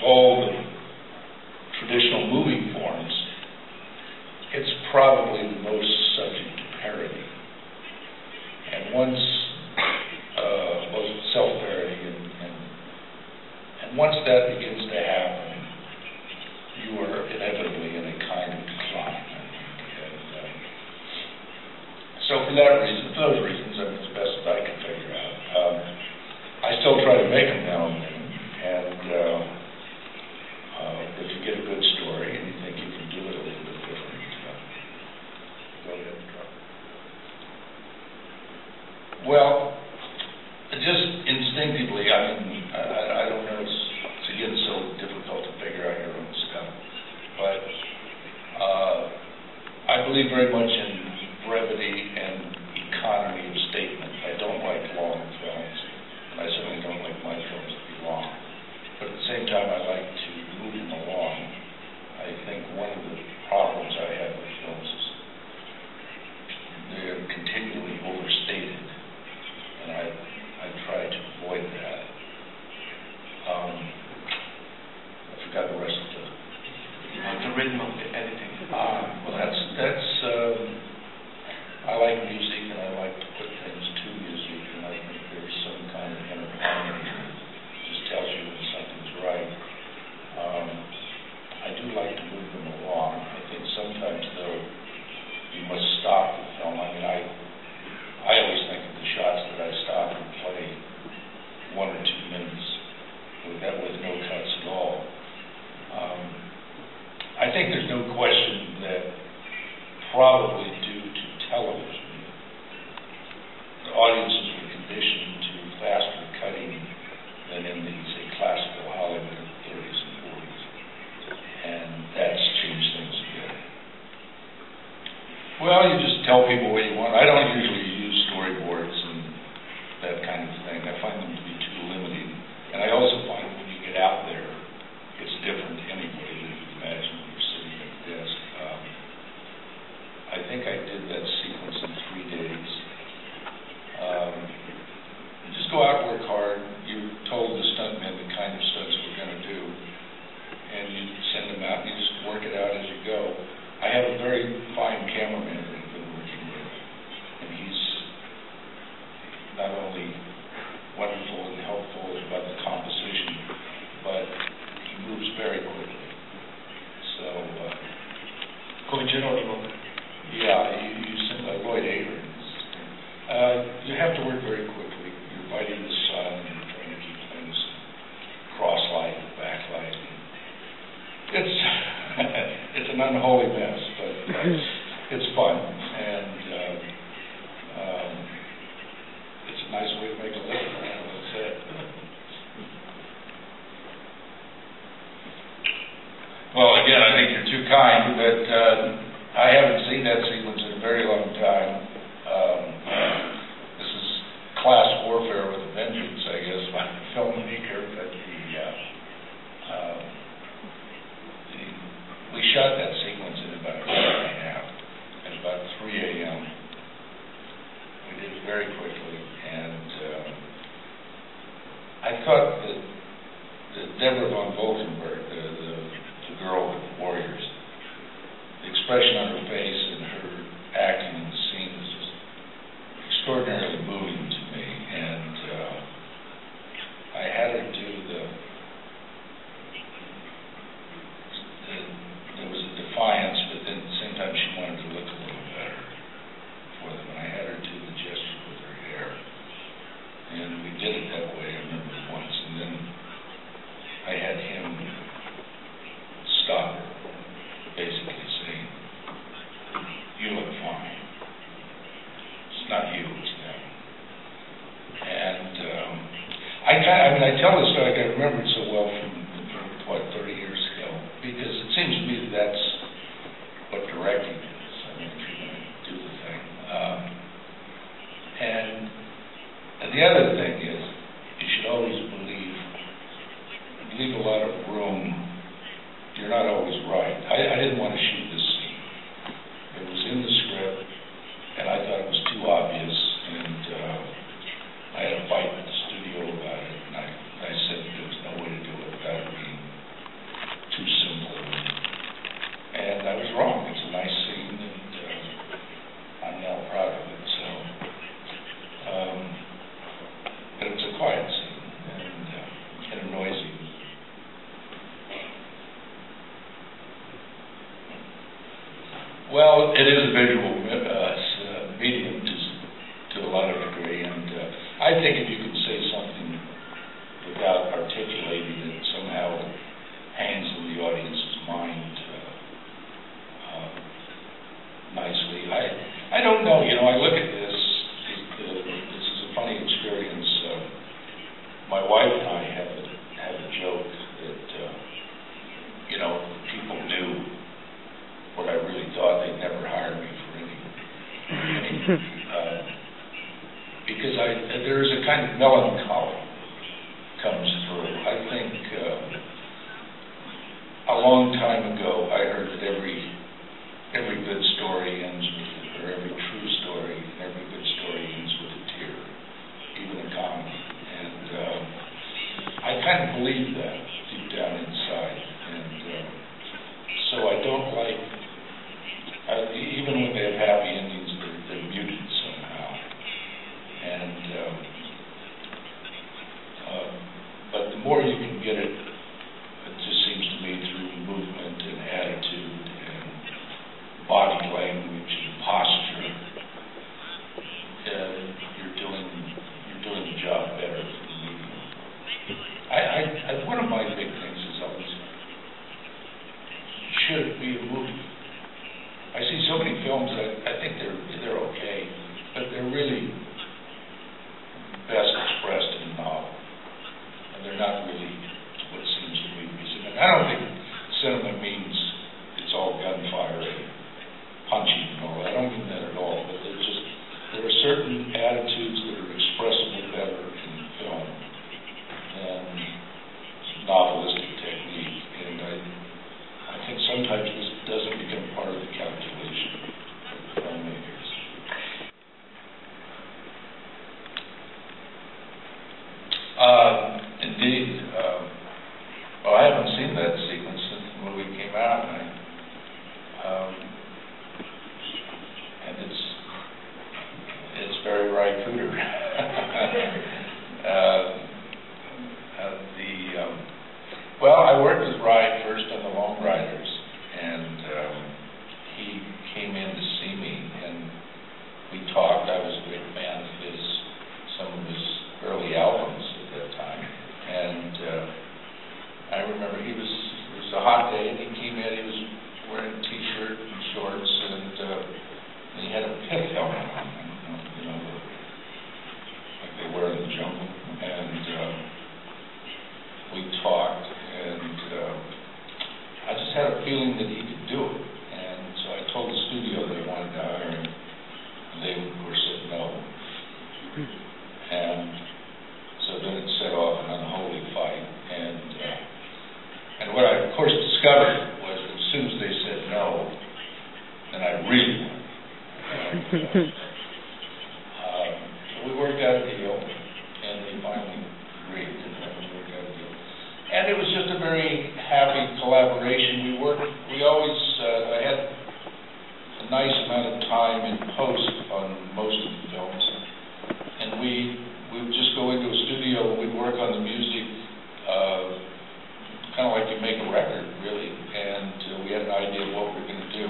all the traditional movie forms, it's probably the most subject to parody. And once, self-parody, and once that begins to happen, you are inevitably in a kind of decline. And, so for those reasons, I mean, it's the best that I can figure out. I still try to make them now and then, and if you get a good story and you think you can do it a little bit different, go ahead and try. Well, just instinctively, I mean, I don't know, it's again so difficult to figure out your own stuff, but I believe very much in brevity and economy of statement. I don't like long films, and I certainly don't like my films to be long. But at the same time, I like to move them along. I think one of the problems I have with films is they're continually overstated, and I try to avoid that. I forgot the rest of the rhythm of the editing. Well, that's I like music, and I like to put things to music, and I think there's some kind of inner harmony that just tells you when something's right. I do like to move them along. I think sometimes, though, you must stop the film. I mean, I always think of the shots that I stop and play 1 or 2 minutes with no cuts at all. I think there's no question that probably due to television, the audiences were conditioned to faster cutting than in the, say, classical Hollywood of the 30s and 40s. And that's changed things a bit. Well, you just tell people what you want. I don't usually use storyboards and that kind of thing. I find them to be too limiting. And I also find when you get out there, it's different anyway than you imagine when you're sitting at a desk. I think I did that sequence in 3 days. You just go out and work hard. You told the stuntmen the kind of stunts we're going to do, and you send them out and you just work it out as you go. I have a very fine cameraman that I've been working with, and he's not only wonderful and helpful about the composition, but he moves very quickly. So, Geronimo. Yeah, you send Lloyd Abrams. You have to work very quickly. You're fighting the sun, and you're trying to keep things cross-light and backlight. It's an unholy mess, but it's fun, and it's a nice way to make a living. That's it. Well, again, I think you're too kind, but I haven't seen that sequence in a very long time. This is class warfare with a vengeance, I guess, by the filmmaker, but we shot that sequence in about an hour and a half at about 3 a.m. We did it very quickly, and I thought that Deborah von Volkenberg, the girl with the Warriors, the expression on her face and her acting in the scene was just extraordinarily moving to me, and I had her do there was a defiance, but then at the same time she wanted to look a little better for them, and I had her do the gesture with her hair, and we did it that way, I remember once, and then I had him stop her, basically saying, "You look fine. It's not you, it's them." And I tell this story, I remember it so well from what, 30 years ago, because it seems to me that that's what directing is. I mean, if you're going to do the thing. And the other thing is, you should always leave a lot of room. You're not always right. I didn't want to shoot this scene. It was in the script, and I thought it was too obvious, and I had a fight with the studio about it, and I said there was no way to do it without it being Well, it is a visual medium to a lot of degree, and I think if you can say something without articulating it, somehow it hangs in the audience's mind nicely. I don't know, I look at this, this is a funny experience. My wife and I have a joke that, people knew what I really thought. They'd never hire me for any because there is a kind of melancholy comes through. I think a long time ago I heard that every good story ends with, or every true story, and every good story ends with a tear, even a comedy. And I kind of believe that deep down inside. And so I don't like, even when they have happy endings, they're muted somehow. And but the more you can get it just seems to me through movement and attitude and body language and posture, you're doing the job better for the medium. One of my big things is always, should it be a movie? I see so many films that I think they're okay, but they're really best expressed in a novel, and they're not really what seems to be missing. And I don't think cinema means it's all gunfire and punching and all that. I don't mean that at all, but there are certain attitudes that are expressible better in film than novelistic technique, and I think sometimes this doesn't become part of the calculation of filmmakers. Indeed. Well, I haven't seen that sequence since the movie came out, and it's very Ry Cooder. Well, I worked with Ry first on The Lone Riders, and he came in to see me, and we talked. I was a big fan of some of his early albums at that time, and I remember it was a hot day, and he came in. He was wearing a t-shirt and shorts, and he had a pit helmet on, like they wear in the jungle, and we talked, and I just had a feeling that he could do it, and so I told the studio that I wanted to hire him, and they, of course, said no. And so then it set off an unholy fight, and what I, of course, discovered was that as soon as they said no, then I really won. So we worked out a deal, and they finally agreed, and we worked out a deal. And it was just a very happy collaboration. We always, I had a nice amount of time in post on most of the films, and we would just go into a studio and we'd work on the music, kind of like you make a record, really, and we had an idea of what we were going to do.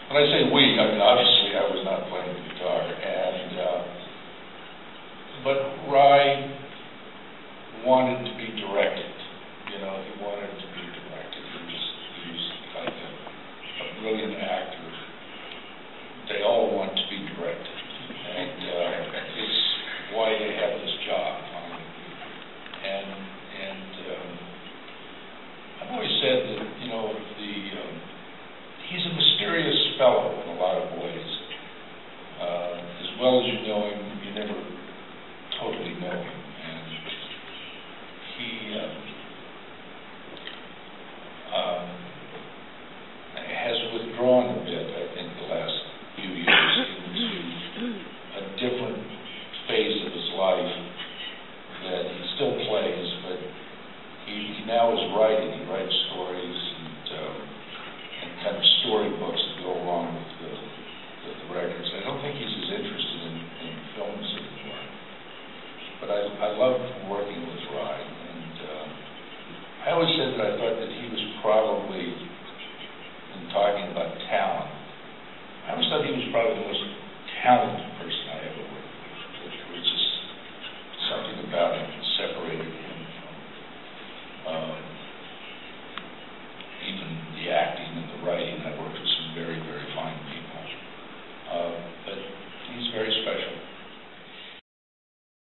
When I say we, I mean, obviously I was not playing the guitar, but Ry wanted to be directed. He wanted to be directed. He was like a brilliant actor. They all want to be directed, and it's why they have this job. And I've always said that he's a mysterious fellow in a lot of ways. As well as you know him, you never totally know him, and he has withdrawn a bit, I think, the last few years into a different phase of his life that he still plays, but he now is writing. He writes stories and kind of storybooks that go along with the records. I don't think he's as interested in films anymore, but I love working